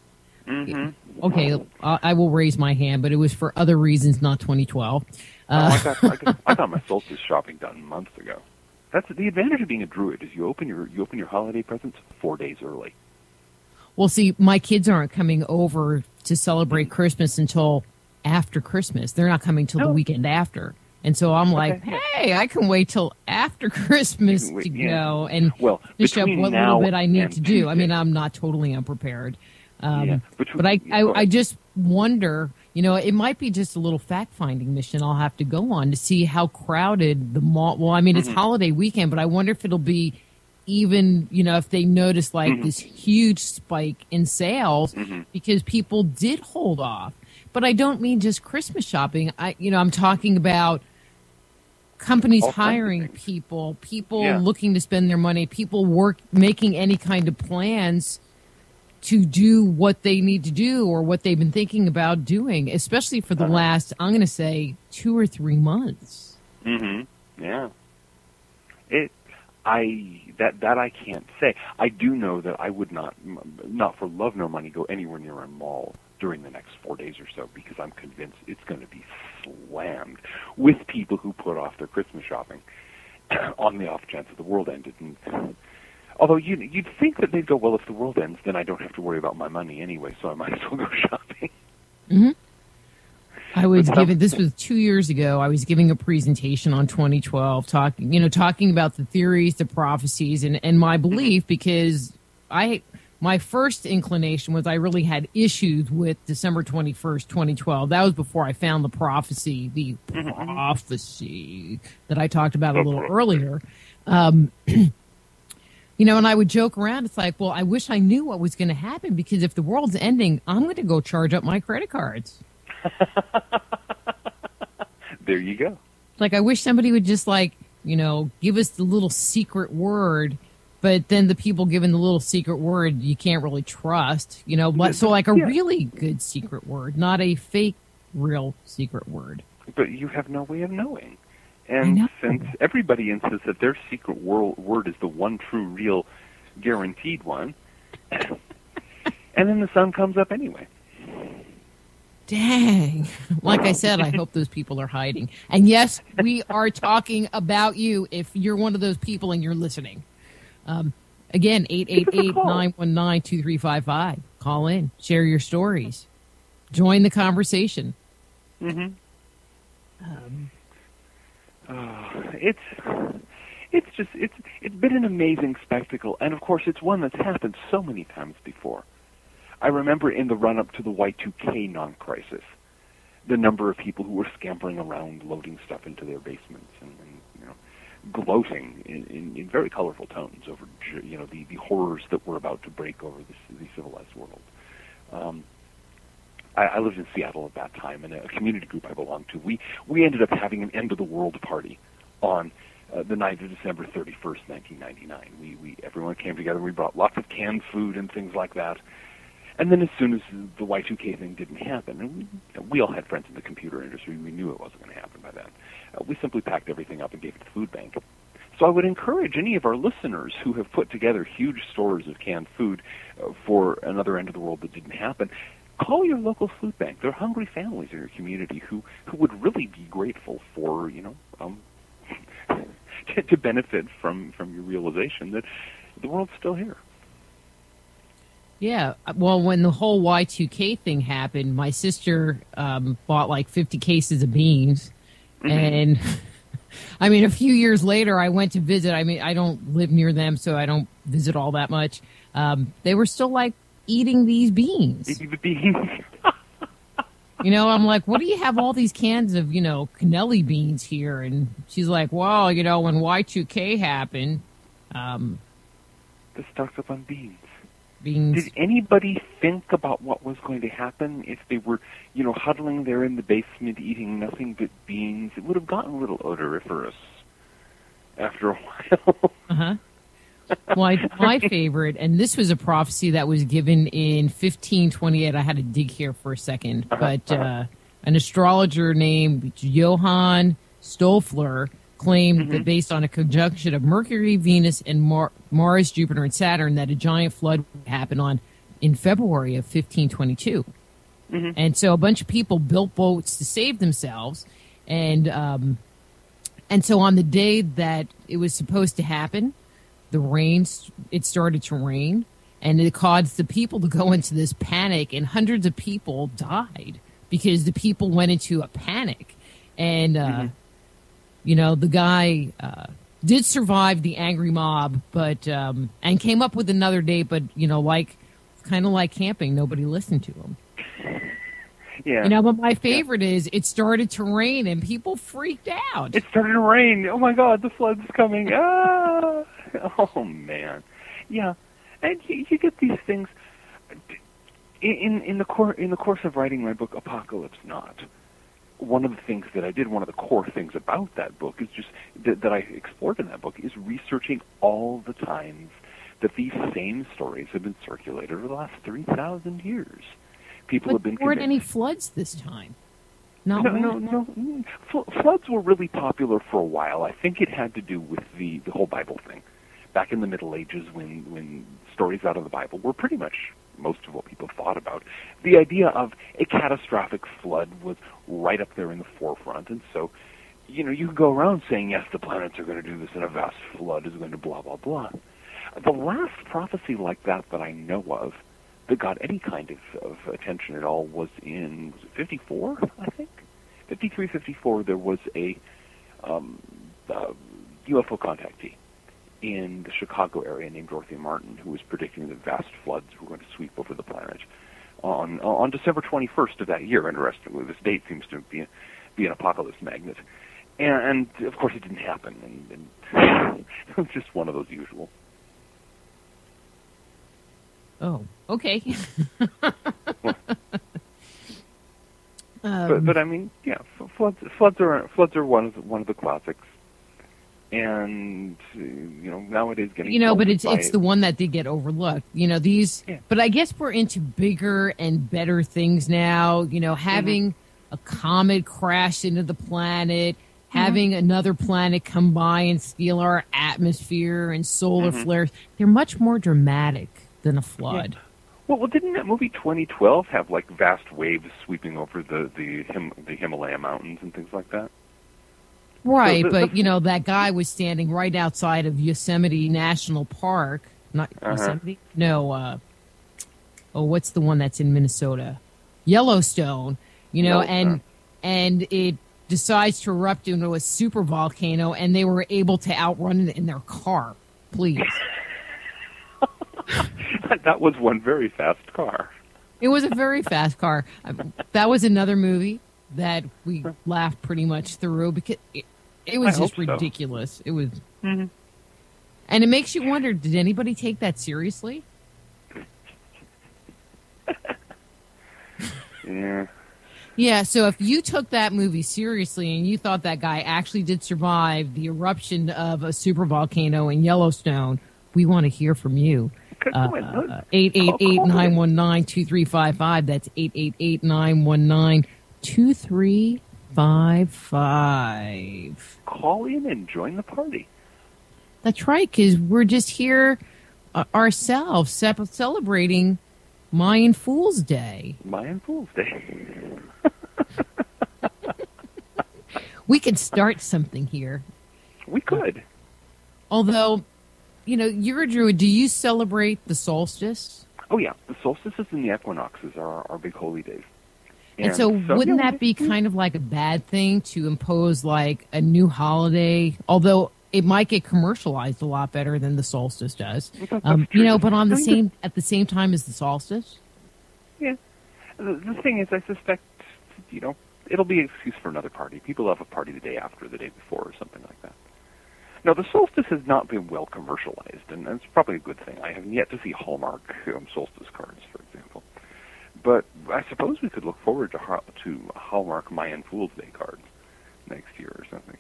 Mm-hmm. Okay, I will raise my hand, but it was for other reasons, not 2012. I got my solstice shopping done months ago. That's the advantage of being a druid, is you open your holiday presents 4 days early. Well, see, my kids aren't coming over to celebrate Christmas until after Christmas. They're not coming till the weekend after. And so I'm like, hey, I can wait till after Christmas to go and finish up what little bit I need to do. Tuesday. I mean, I'm not totally unprepared. But I just wonder, it might be just a little fact-finding mission I'll have to go on to see how crowded the mall. Well, I mean, it's holiday weekend, but I wonder if it'll be even, if they notice like this huge spike in sales because people did hold off. But I don't mean just Christmas shopping. I'm talking about companies hiring people looking to spend their money, people making any kind of plans to do what they need to do or what they've been thinking about doing, especially for the last, I'm going to say, 2 or 3 months. Mm-hmm. Yeah. That I can't say. I do know that I would not for love nor money, go anywhere near a mall during the next 4 days or so, because I'm convinced it's going to be slammed with people who put off their Christmas shopping on the off chance that the world ended. And although you'd think that they'd go, well, if the world ends, then I don't have to worry about my money anyway, so I might as well go shopping. Mm-hmm. This was 2 years ago, I was giving a presentation on 2012, talking about the theories, the prophecies, and my belief, because my first inclination was I really had issues with December 21st, 2012. That was before I found the prophecy that I talked about a little earlier. And I would joke around. It's like, well, I wish I knew what was going to happen, because if the world's ending, I'm going to go charge up my credit cards. There you go. Like, I wish somebody would just give us the little secret word, but then the people giving the little secret word you can't really trust, So like a really good secret word, not a fake real secret word. But you have no way of knowing. And since everybody insists that their secret word is the one true, real, guaranteed one, and then the sun comes up anyway. Dang. Like I said, I hope those people are hiding. And yes, we are talking about you if you're one of those people and you're listening. Again, 888-919-2355. Call in. Share your stories. Join the conversation. Mm-hmm. It's been an amazing spectacle, and of course it's one that's happened so many times before. I remember in the run-up to the Y2K non-crisis, the number of people who were scampering around loading stuff into their basements and gloating in very colorful tones over the horrors that were about to break over the civilized world. I lived in Seattle at that time, and a community group I belonged to, we ended up having an end-of-the-world party on the night of December 31st, 1999. Everyone came together. We brought lots of canned food and things like that. And then as soon as the Y2K thing didn't happen, and we all had friends in the computer industry, we knew it wasn't going to happen by then, we simply packed everything up and gave it to the food bank. So I would encourage any of our listeners who have put together huge stores of canned food for another end of the world that didn't happen, call your local food bank. There are hungry families in your community who would really be grateful for, to benefit from your realization that the world's still here. Yeah, well, when the whole Y2K thing happened, my sister bought like 50 cases of beans. Mm-hmm. And, a few years later, I went to visit. I don't live near them, so I don't visit all that much. They were still, eating these beans. Eating the beans. I'm like, what do you have all these cans of, cannelli beans here? And she's like, well, when Y2K happened. The stock's up on beans. Beans. Did anybody think about what was going to happen if they were, huddling there in the basement eating nothing but beans? It would have gotten a little odoriferous after a while. Uh-huh. Well, my favorite, and this was a prophecy that was given in 1528. I had to dig here for a second. But an astrologer named Johann Stoffler claimed that based on a conjunction of Mercury, Venus, and Mars, Jupiter, and Saturn, that a giant flood would happen in February of 1522. Mm-hmm. And so a bunch of people built boats to save themselves. And so on the day that it was supposed to happen, it started to rain, and it caused the people to go into this panic, and hundreds of people died because the people went into a panic. And, the guy did survive the angry mob, but and came up with another date, but, kind of like camping, nobody listened to him. Yeah. But my favorite is it started to rain and people freaked out. It started to rain. Oh my God, the flood's coming. Ah! Oh man. Yeah. And you get these things in the course of writing my book Apocalypse Not. One of the things that I did, one of the core things about that book is just that I explored in that book is researching all the times that these same stories have been circulated over the last 3,000 years. People have been there weren't any floods this time. No. Floods were really popular for a while. I think it had to do with the whole Bible thing. Back in the Middle Ages, when stories out of the Bible were pretty much most of what people thought about, the idea of a catastrophic flood was right up there in the forefront. And so, you could go around saying, yes, the planets are going to do this, and a vast flood is going to blah, blah, blah. The last prophecy like that I know of that got any kind of attention at all was in 54, I think? 53, 54, there was a UFO contactee. in the Chicago area named Dorothy Martin, who was predicting that vast floods were going to sweep over the planet on December 21st of that year. Interestingly, this date seems to be an apocalypse magnet. And of course, it didn't happen, and it was just one of those usual. Oh, okay. But I mean, yeah, floods are one of the classics, and nowadays getting but it's the one that did get overlooked. These, yeah. But I guess we're into bigger and better things now. Having a comet crash into the planet, having another planet come by and steal our atmosphere, and solar flares. They're much more dramatic than a flood. Yeah. Well, didn't that movie 2012 have like vast waves sweeping over the Himalaya mountains and things like that? Right, but that guy was standing right outside of Yosemite National Park. Not Yosemite? No. What's the one that's in Minnesota? Yellowstone. And it decides to erupt into a super volcano, and they were able to outrun it in their car. Please. That was one very fast car. It was a very fast car. That was another movie that we laughed pretty much through because it was just ridiculous. So. It was, and it makes you wonder: did anybody take that seriously? Yeah. Yeah. So if you took that movie seriously and you thought that guy actually did survive the eruption of a supervolcano in Yellowstone, we want to hear from you. 888-919-2355. That's 888-919-2355. Call in and join the party. That's right, because we're just here ourselves celebrating Mayan Fool's Day. Mayan Fool's Day. We could start something here. We could. Although... you're a Druid. Do you celebrate the solstice? Oh, yeah. The solstices and the equinoxes are our big holy days. And so wouldn't that be kind of like a bad thing to impose like a new holiday? Although it might get commercialized a lot better than the solstice does. But on at the same time as the solstice? Yeah. The thing is, I suspect, it'll be an excuse for another party. People have a party the day after, the day before, or something like that. Now, the solstice has not been well commercialized, and it's probably a good thing. I have yet to see Hallmark solstice cards, for example. But I suppose we could look forward to Hallmark Mayan Fool's Day cards next year or something.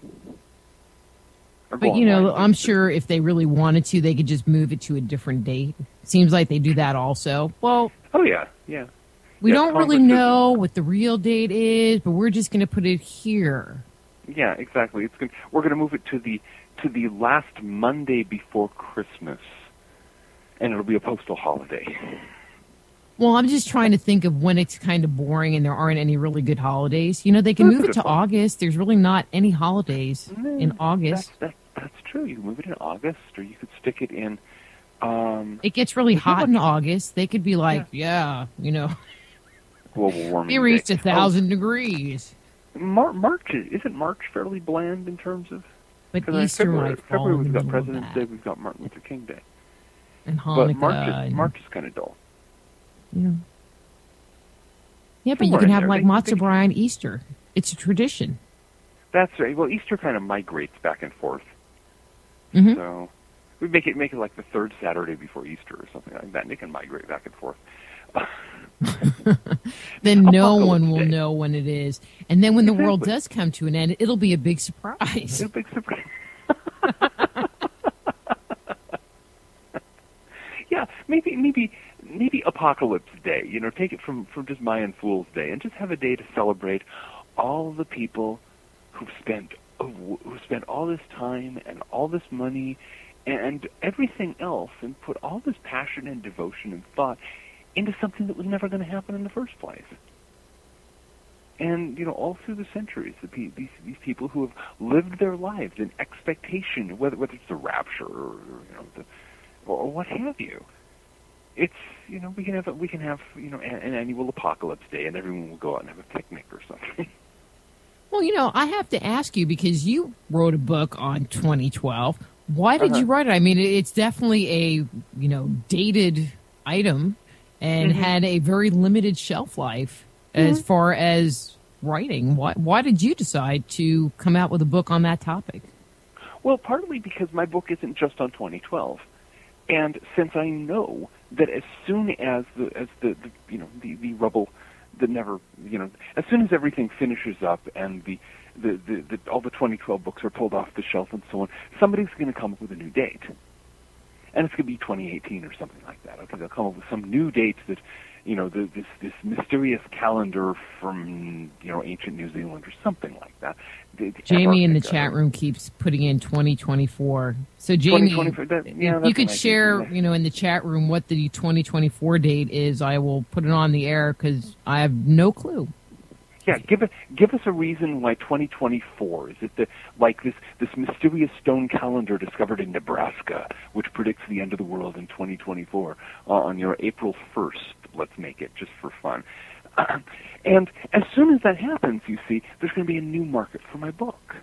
But, I'm sure if they really wanted to, they could just move it to a different date. Seems like they do that also. Well, oh, yeah, yeah. We don't really know what the real date is, but we're just going to put it here. Yeah, exactly. We're going to move it to the last Monday before Christmas, and it'll be a postal holiday. Well, I'm just trying to think of when it's kind of boring and there aren't any really good holidays. They can move it to August. There's really not any holidays in August. That's true. You can move it in August, or you could stick it in... it gets really hot in August. They could be like, global warming. It reached 1,000 degrees. March, isn't March fairly bland in terms of... But Easter might fall February, in we've the got middle President's of Day, that. we've got Martin Luther King Day. And Hanukkah. But March is kind of dull. Yeah. Yeah, but you can have like matzo brei Easter. It's a tradition. That's right. Well, Easter kind of migrates back and forth. Mm-hmm. So we make it like the third Saturday before Easter or something like that, and it can migrate back and forth. Then no one will know when it is. And then when the world does come to an end, it'll be a big surprise. It'll be a big surprise. Yeah, maybe Apocalypse Day. Take it from just Mayan Fool's Day and just have a day to celebrate all the people who spent all this time and all this money and everything else and put all this passion and devotion and thought into something that was never going to happen in the first place. And, all through the centuries, these people who have lived their lives in expectation, whether it's the rapture or what have you. It's, we can have an annual Apocalypse Day, and everyone will go out and have a picnic or something. Well, I have to ask you, because you wrote a book on 2012. Why did you write it? I mean, it's definitely a, dated item and had a very limited shelf life as far as writing. Why did you decide to come out with a book on that topic? Well, partly because my book isn't just on 2012. And since I know that as soon as the rubble that never, as soon as everything finishes up and the all the 2012 books are pulled off the shelf and so on, somebody's going to come up with a new date. And it's going to be 2018 or something like that. Okay, they'll come up with some new date that, this mysterious calendar from, ancient New Zealand or something like that. Jamie in the chat room keeps putting in 2024. So Jamie, you could share, in the chat room what the 2024 date is. I will put it on the air because I have no clue. Yeah, give us a reason why 2024. Is it this mysterious stone calendar discovered in Nebraska, which predicts the end of the world in 2024 on April 1st? Let's make it just for fun. And as soon as that happens, you see, there's going to be a new market for my book.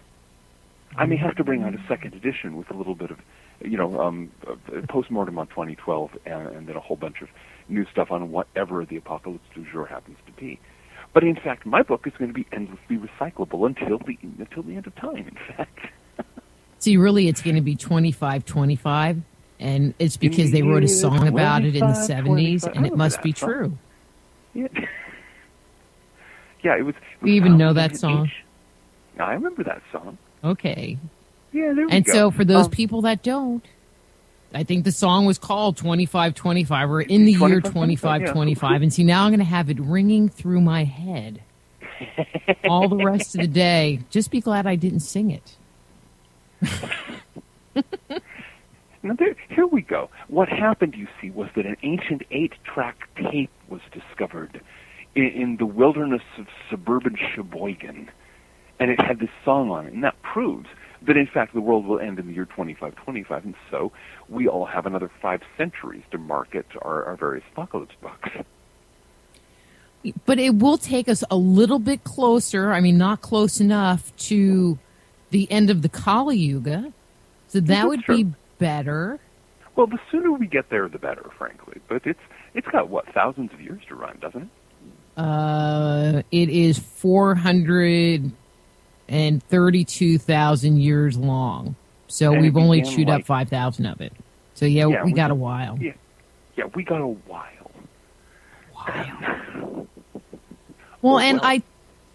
I may have to bring out a second edition with a little bit of, postmortem on 2012 and then a whole bunch of new stuff on whatever the apocalypse du jour happens to be. But in fact, my book is going to be endlessly recyclable until the end of time, in fact. See, really, it's going to be 25-25, and it's because they wrote a song about it in the 70s, and it must be true. Yeah, it was you even know that song? I remember that song. Okay. Yeah, there we and go. So for those people that don't, I think the song was called 25-25 or in the year 25-25. And see, now I'm going to have it ringing through my head all the rest of the day. Just be glad I didn't sing it. Now, here we go. What happened, you see, was that an ancient 8-track tape was discovered in the wilderness of suburban Sheboygan. And it had this song on it. And that proves that, in fact, the world will end in the year 25-25, and so we all have another 5 centuries to market our various apocalypse books. But it will take us a little bit closer, I mean, not close enough to the end of the Kali Yuga, so that would be better. Well, the sooner we get there, the better, frankly. But it's got, thousands of years to run, doesn't it? It is 432,000 years long. So and we've only chewed up 5,000 of it. So we got a while. Yeah, we got a while. Well, and I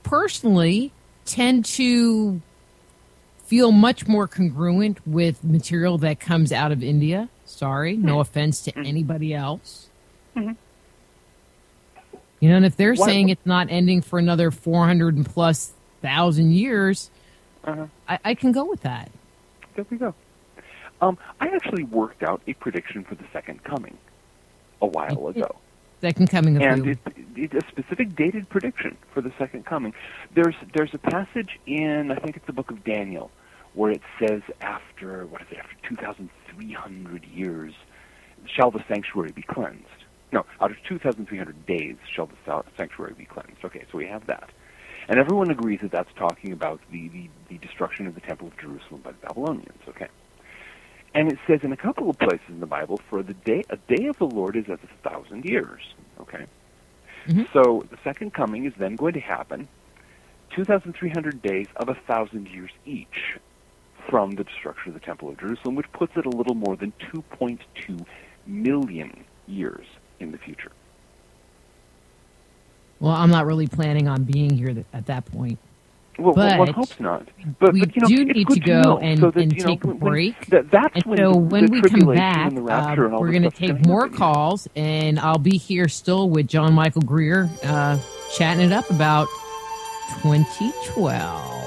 personally tend to feel much more congruent with material that comes out of India. Sorry, no offense to anybody else. Mm-hmm. And if they're saying it's not ending for another 400 and plus thousand years, I can go with that. There we go. I actually worked out a prediction for the second coming a while ago. Second coming of and it's a specific dated prediction for the second coming. There's a passage in, I think it's the book of Daniel, where it says after 2,300 years shall the sanctuary be cleansed. No, out of 2,300 days shall the sanctuary be cleansed. Okay, so we have that. And everyone agrees that that's talking about the destruction of the Temple of Jerusalem by the Babylonians, okay? And it says in a couple of places in the Bible, a day of the Lord is as 1,000 years, okay? Mm-hmm. So the second coming is then going to happen 2,300 days of 1,000 years each from the destruction of the Temple of Jerusalem, which puts it a little more than 2.2 million years in the future. Well, I'm not really planning on being here at that point. Well, one hopes not. But we do need to go and take a break. When we come back, we're going to take more calls, and I'll be here still with John Michael Greer chatting it up about 2012.